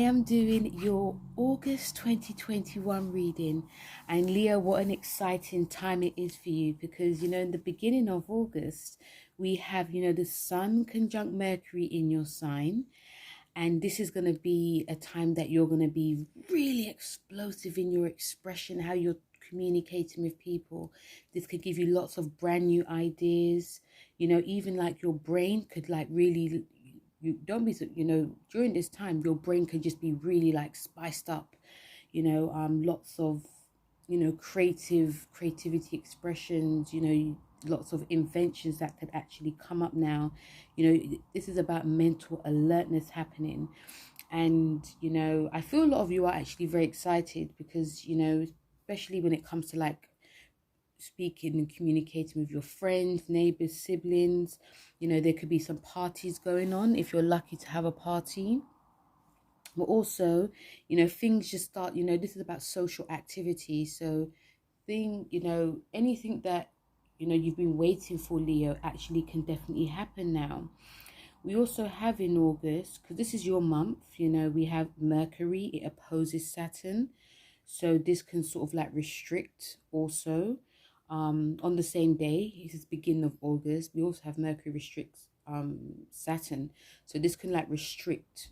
am doing your August 2021 reading. And Leo, what an exciting time it is for you because, in the beginning of August, we have, the Sun conjunct Mercury in your sign. And this is going to be a time that you're going to be really explosive in your expression, how you're communicating with people. This could give you lots of brand new ideas. Even like your brain could like really, you don't be, during this time, your brain could just be really like spiced up, lots of, creativity expressions, lots of inventions that could actually come up now. This is about mental alertness happening. And, I feel a lot of you are actually very excited because, especially when it comes to like speaking and communicating with your friends, neighbors, siblings. There could be some parties going on if you're lucky to have a party. But also, things just start, this is about social activity. So anything that, you've been waiting for, Leo, actually can definitely happen now. We also have in August, because this is your month, we have Mercury, it opposes Saturn. So this can sort of like restrict also. On the same day, this is beginning of August, we also have Mercury restricts Saturn. So this can like restrict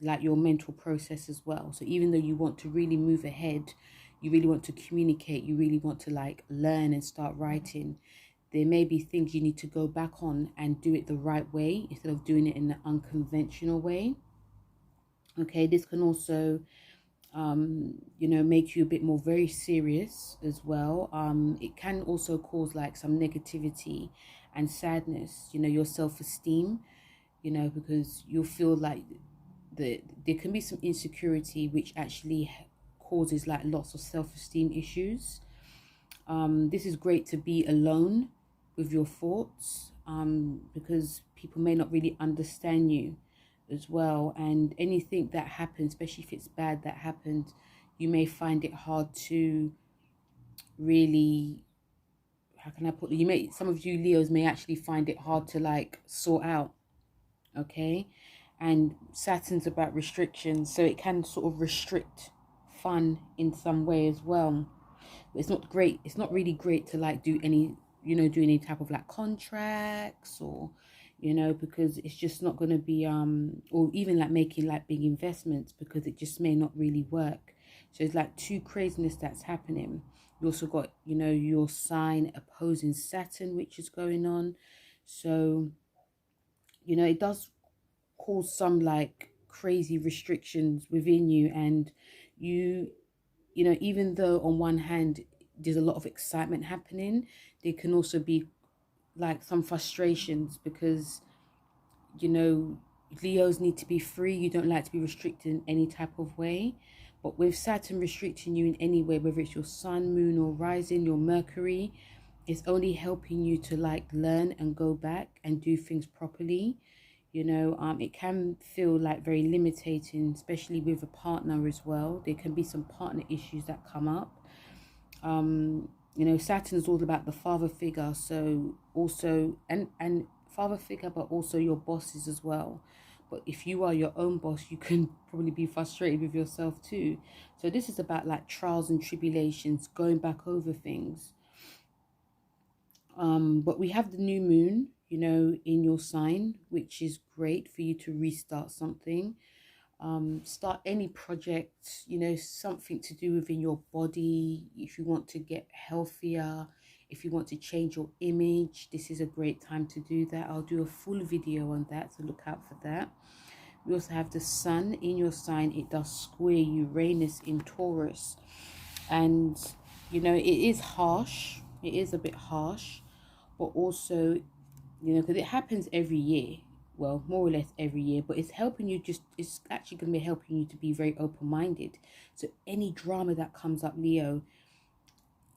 like your mental process as well. So even though you want to really move ahead, you really want to communicate, you really want to like learn and start writing, there may be things you need to go back on and do it the right way instead of doing it in the unconventional way. Okay, this can also make you a bit more very serious as well. It can also cause like some negativity and sadness, your self-esteem, because you'll feel like there can be some insecurity which actually causes like lots of self-esteem issues. This is great to be alone with your thoughts, because people may not really understand you as well. And anything that happens, especially if it's bad that happened, you may find it hard to really, how can I put it? Some of you Leos may actually find it hard to like sort out. Okay. And Saturn's about restrictions, so it can sort of restrict fun in some way as well. But it's not great. It's not really great to like do any type of like contracts or, because it's just not going to be, or even like making like big investments, because it just may not really work. So it's like two craziness that's happening. You also got, your sign opposing Saturn, which is going on. So, it does cause some like crazy restrictions within you. And even though on one hand there's a lot of excitement happening, there can also be like some frustrations because, Leos need to be free. You don't like to be restricted in any type of way. But with Saturn restricting you in any way, whether it's your sun, moon, or rising, your Mercury, it's only helping you to like learn and go back and do things properly. It can feel like very limiting, especially with a partner as well. There can be some partner issues that come up. Saturn is all about the father figure, so also and father figure, but also your bosses as well. But if you are your own boss, you can probably be frustrated with yourself too. So this is about like trials and tribulations, going back over things. But we have the new moon, in your sign, which is great for you to restart something. Start any project, something to do within your body. If you want to get healthier, if you want to change your image, this is a great time to do that. I'll do a full video on that, so look out for that. We also have the sun in your sign. It does square Uranus in Taurus. And, it is harsh. It is a bit harsh. But also, because it happens every year. Well, more or less every year. But it's helping you it's actually going to be helping you to be very open-minded. So any drama that comes up, Leo,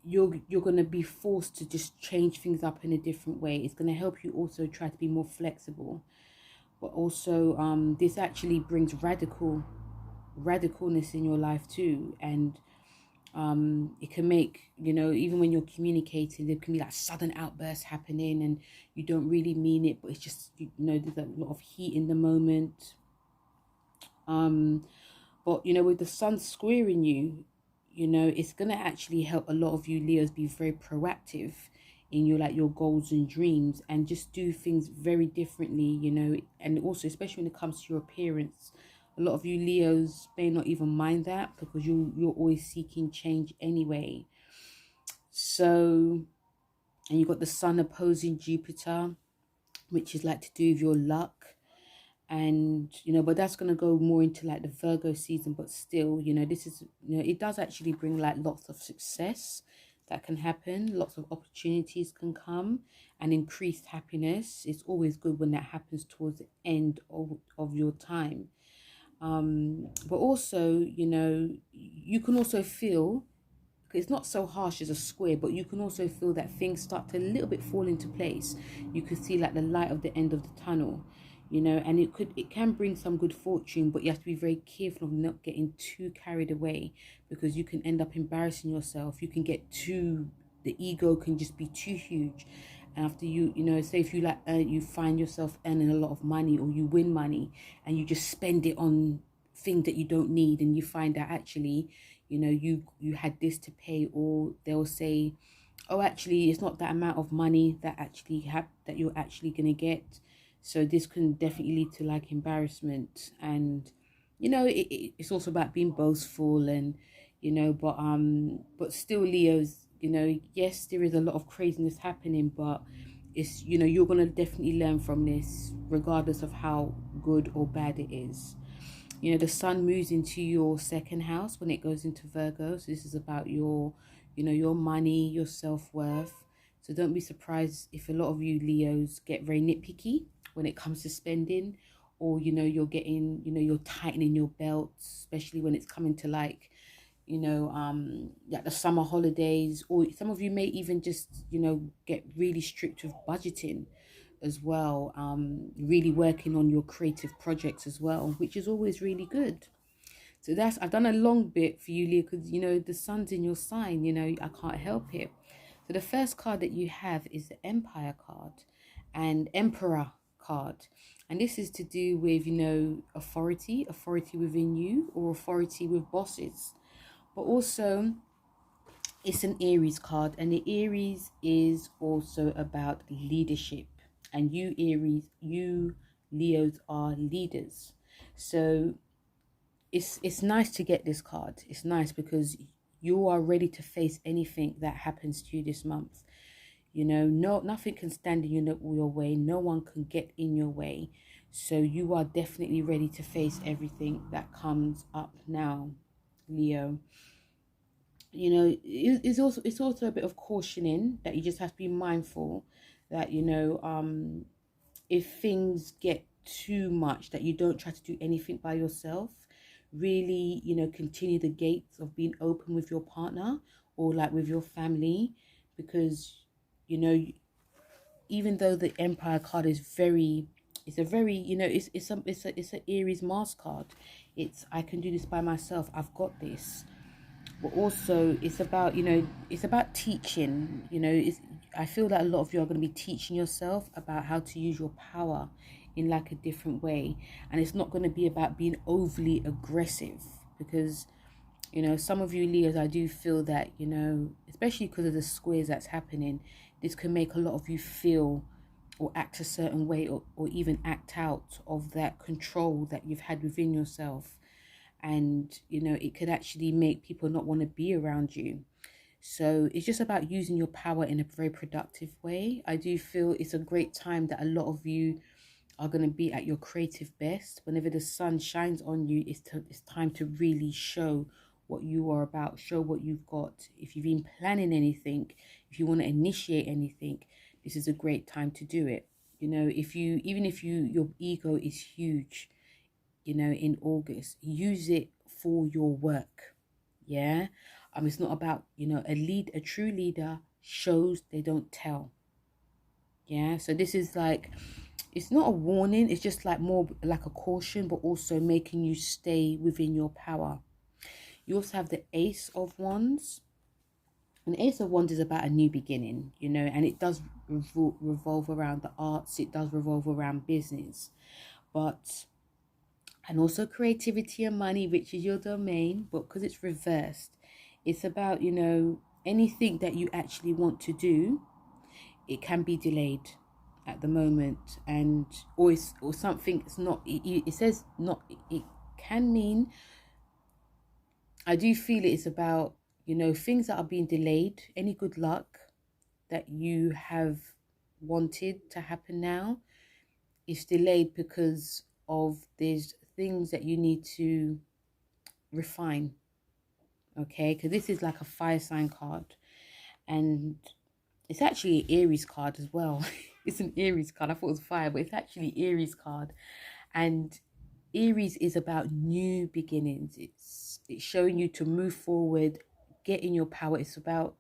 you're going to be forced to just change things up in a different way. It's going to help you also try to be more flexible. But also, this actually brings radicalness in your life too. And it can make, even when you're communicating, there can be like sudden outbursts happening and you don't really mean it, but it's just, there's a lot of heat in the moment. But, you know, with the sun squaring you, you know, it's going to actually help a lot of you Leos be very proactive in your, like, your goals and dreams, and just do things very differently, you know. And also, especially when it comes to your appearance, a lot of you Leos may not even mind that, because you're always seeking change anyway. So, and you've got the sun opposing Jupiter, which is like to do with your luck. And, you know, but that's going to go more into like the Virgo season. But still, you know, this is, you know, it does actually bring like lots of success that can happen, lots of opportunities can come, and increased happiness. It's always good when that happens towards the end of your time. But also, you know, you can also feel, it's not so harsh as a square, but you can also feel that things start to a little bit fall into place. You could see like the light of the end of the tunnel, you know. And it can bring some good fortune, but you have to be very careful of not getting too carried away, because you can end up embarrassing yourself. You can get too, the ego can just be too huge. And after you know, say if you like you find yourself earning a lot of money, or you win money, and you just spend it on things that you don't need, and you find out actually, you know, you had this to pay. Or they'll say, oh, actually it's not that amount of money that actually that you're actually gonna get. So this can definitely lead to like embarrassment. And, you know, it's also about being boastful, and, you know, but still Leos, you know, yes, there is a lot of craziness happening, but it's, you know, you're gonna definitely learn from this, regardless of how good or bad it is. You know, the sun moves into your second house when it goes into Virgo. So this is about your, you know, your money, your self-worth. So don't be surprised if a lot of you Leos get very nitpicky when it comes to spending, or, you know, you're getting, you know, you're tightening your belts, especially when it's coming to like, you know, like the summer holidays. Or some of you may even just, you know, get really strict with budgeting as well, really working on your creative projects as well, which is always really good. So that's, I've done a long bit for you Leo, because, you know, the sun's in your sign, you know, I can't help it. So the first card that you have is the Empire card and Emperor card, and this is to do with, you know, authority within you, or authority with bosses. But also, it's an Aries card, and the Aries is also about leadership. And you Aries, you Leos are leaders. So it's nice to get this card. It's nice because you are ready to face anything that happens to you this month. You know, nothing can stand in your way. No one can get in your way. So you are definitely ready to face everything that comes up now, Leo. You know, it's also a bit of cautioning that you just have to be mindful that, you know, if things get too much, that you don't try to do anything by yourself. Really, you know, continue the gates of being open with your partner, or like with your family, because, you know, even though the Empire card is very, it's a very, you know, it's a Aries mask card. It's, I can do this by myself, I've got this. But also it's about, you know, it's about teaching. You know, it's, I feel that a lot of you are going to be teaching yourself about how to use your power in like a different way. And it's not going to be about being overly aggressive, because, you know, some of you Leos, I do feel that, you know, especially because of the squares that's happening, this can make a lot of you feel or act a certain way, or even act out of that control that you've had within yourself. And, you know, it could actually make people not want to be around you. So it's just about using your power in a very productive way. I do feel it's a great time that a lot of you are going to be at your creative best. Whenever the sun shines on you, it's time to really show what you are about, show what you've got. If you've been planning anything, if you want to initiate anything, this is a great time to do it. You know, if you, even if your ego is huge, you know, in August, use it for your work. Yeah. It's not about, you know, a true leader shows, they don't tell. Yeah. So this is like, it's not a warning, it's just like more like a caution, but also making you stay within your power. You also have the Ace of Wands. And the Ace of Wands is about a new beginning, you know, and it does revolve around the arts, it does revolve around business. But And also creativity and money, which is your domain, but because it's reversed, it's about, anything that you actually want to do, it can be delayed at the moment. And or something, it's not, it says not, it can mean, I do feel it's about, things that are being delayed, any good luck that you have wanted to happen now is delayed because of there's things that you need to refine. Okay, because this is like a fire sign card, and it's actually an Aries card as well. It's an Aries card. I thought it was fire, but it's actually Aries card. And Aries is about new beginnings. It's showing you to move forward, get in your power. It's about,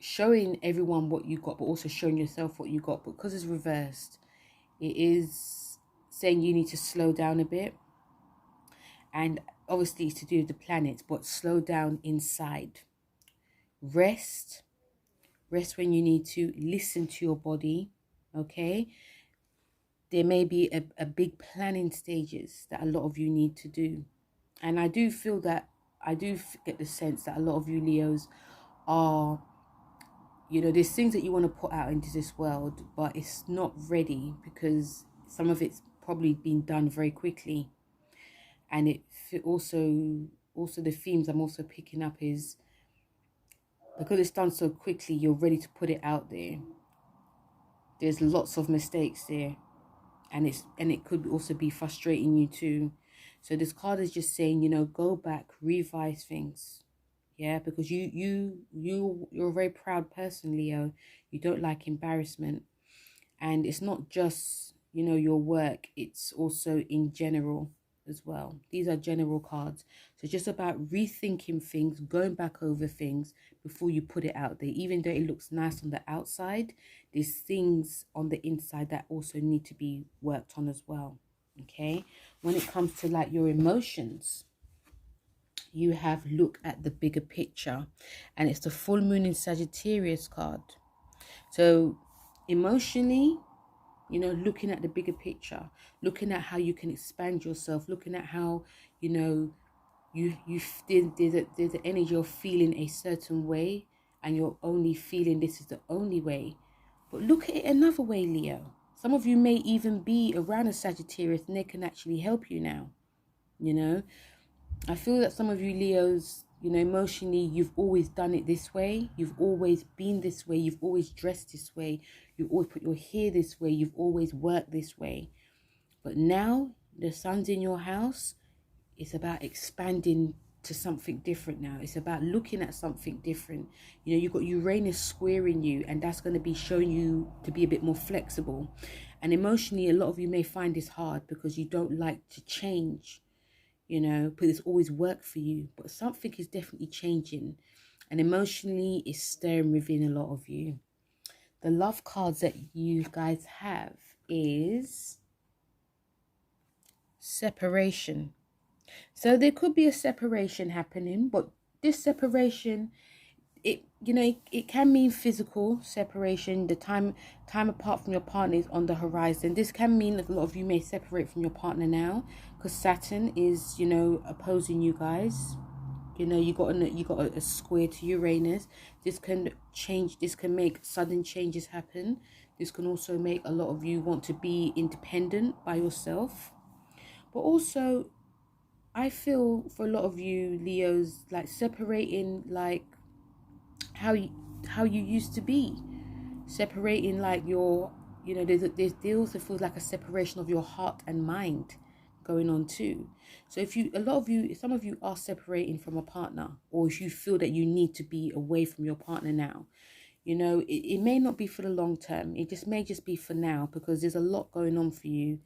showing everyone what you got, but also showing yourself what you got. But because it's reversed, it is saying you need to slow down a bit. And obviously it's to do with the planets, but slow down inside. Rest when you need to, listen to your body. Okay, there may be a big planning stages that a lot of you need to do, and I do feel that, I do get the sense that a lot of you Leos are, there's things that you want to put out into this world, but it's not ready because some of it's probably been done very quickly. And it also the themes I'm also picking up is because it's done so quickly, you're ready to put it out there. There's lots of mistakes there, and it could also be frustrating you too. So this card is just saying, go back, revise things. Yeah, because you're a very proud person, Leo. You don't like embarrassment. And it's not just, your work, it's also in general as well. These are general cards. So just about rethinking things, going back over things before you put it out there. Even though it looks nice on the outside, there's things on the inside that also need to be worked on as well. Okay, when it comes to like your emotions, you have look at the bigger picture, and it's the full moon in Sagittarius card. So emotionally, looking at the bigger picture, looking at how you can expand yourself, looking at how, there's an energy of feeling a certain way, and you're only feeling this is the only way. But look at it another way, Leo. Some of you may even be around a Sagittarius, and they can actually help you now. I feel that some of you Leos, emotionally, you've always done it this way. You've always been this way. You've always dressed this way. You always put your hair this way. You've always worked this way. But now the sun's in your house. It's about expanding to something different now. It's about looking at something different. You've got Uranus squaring you, and that's going to be showing you to be a bit more flexible. And emotionally, a lot of you may find this hard because you don't like to change. But it's always worked for you. But something is definitely changing. And emotionally, it's stirring within a lot of you. The love cards that you guys have is separation. So there could be a separation happening, but this separation, it can mean physical separation. The time apart from your partner is on the horizon. This can mean that a lot of you may separate from your partner now, because Saturn is, opposing you guys. You got a square to Uranus. This can change. This can make sudden changes happen. This can also make a lot of you want to be independent by yourself. But also, I feel for a lot of you Leos, like separating, like how you used to be, separating like your, there also feels like a separation of your heart and mind going on too. So some of you are separating from a partner, or if you feel that you need to be away from your partner now, it may not be for the long term. It may just be for now, because there's a lot going on for you.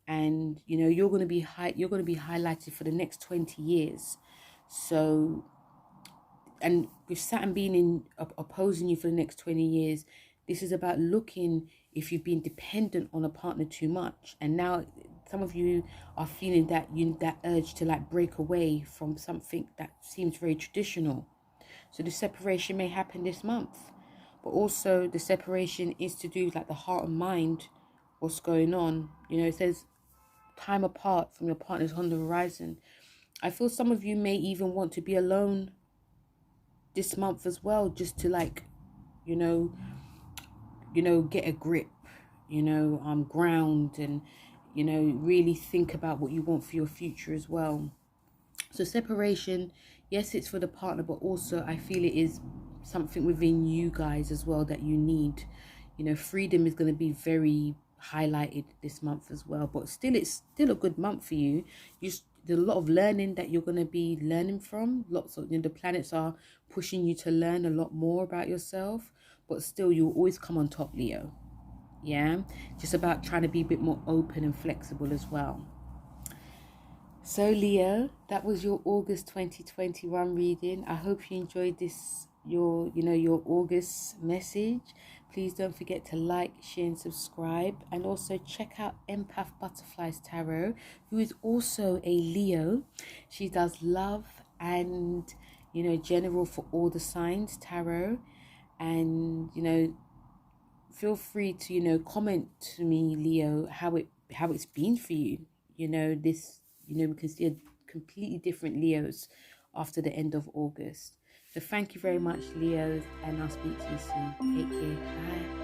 And you're going to be highlighted for the next 20 years. So, and with Saturn being in opposing you for the next 20 years, this is about looking if you've been dependent on a partner too much, and now some of you are feeling that urge to like break away from something that seems very traditional. So the separation may happen this month, but also the separation is to do with like the heart and mind, what's going on. It says time apart from your partners on the horizon. I feel some of you may even want to be alone this month as well, just to like, you know, get a grip, ground, and, really think about what you want for your future as well. So separation, yes, it's for the partner, but also I feel it is something within you guys as well that you need. Freedom is going to be very highlighted this month as well, but still, it's still a good month for you. There's a lot of learning that you're going to be learning from. Lots of, the planets are pushing you to learn a lot more about yourself, but still, you'll always come on top, Leo. Yeah, just about trying to be a bit more open and flexible as well. So Leo, that was your August 2021 reading. I hope you enjoyed this, your August message. Please don't forget to like, share and subscribe, and also check out Empath Butterflies Tarot, who is also a Leo. She does love and, general for all the signs tarot. And, feel free to, comment to me, Leo, how it's been for you. We can see a completely different Leos after the end of August. So thank you very much, Leos, and I'll speak to you soon. Take care. Bye.